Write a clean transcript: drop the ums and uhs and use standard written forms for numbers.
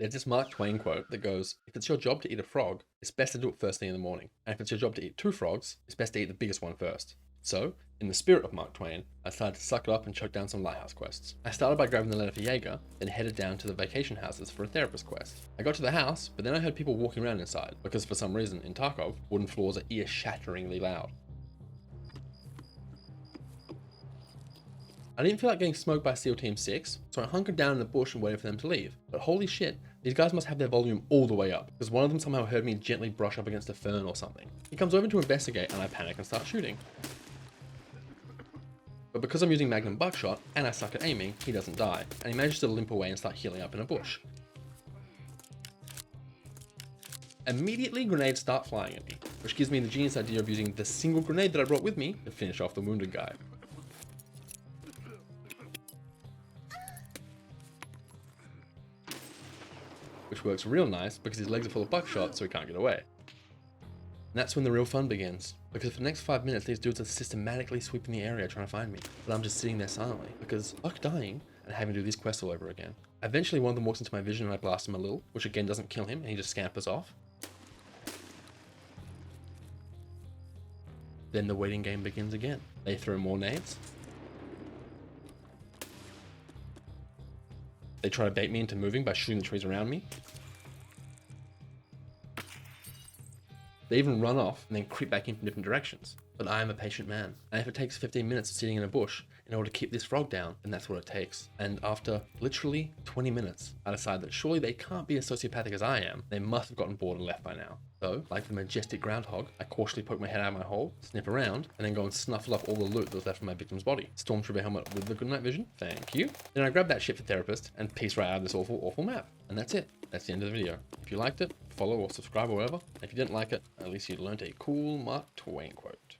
There's this Mark Twain quote that goes, if it's your job to eat a frog, it's best to do it first thing in the morning. And if it's your job to eat 2 frogs, it's best to eat the biggest one first. So, in the spirit of Mark Twain, I decided to suck it up and choke down some lighthouse quests. I started by grabbing the letter for Jaeger, then headed down to the vacation houses for a therapist quest. I got to the house, but then I heard people walking around inside, because for some reason, in Tarkov, wooden floors are ear-shatteringly loud. I didn't feel like getting smoked by SEAL Team 6, so I hunkered down in the bush and waited for them to leave. But holy shit, these guys must have their volume all the way up, because one of them somehow heard me gently brush up against a fern or something. He comes over to investigate and I panic and start shooting. But because I'm using Magnum buckshot and I suck at aiming, he doesn't die, and he manages to limp away and start healing up in a bush. Immediately, grenades start flying at me, which gives me the genius idea of using the single grenade that I brought with me to finish off the wounded guy. Which works real nice because his legs are full of buckshot, so he can't get away. And that's when the real fun begins, because for the next 5 minutes these dudes are systematically sweeping the area trying to find me, but I'm just sitting there silently, because fuck dying and having to do these quests all over again. Eventually one of them walks into my vision and I blast him a little, which again doesn't kill him and he just scampers off. Then the waiting game begins again. They throw more nades. They try to bait me into moving by shooting the trees around me. They even run off and then creep back in from different directions. But I am a patient man, and if it takes 15 minutes of sitting in a bush in order to keep this frog down, then that's what it takes. And after literally 20 minutes, I decide that surely they can't be as sociopathic as I am. They must have gotten bored and left by now. So, like the majestic groundhog, I cautiously poke my head out of my hole, sniff around, and then go and snuffle up all the loot that was left from my victim's body. Stormtrooper helmet with the good night vision, thank you. Then I grab that shit for therapist and piece right out of this awful map. And that's it. That's the end of the video. If you liked it, follow or subscribe or whatever. If you didn't like it, at least you learned a cool Mark Twain quote.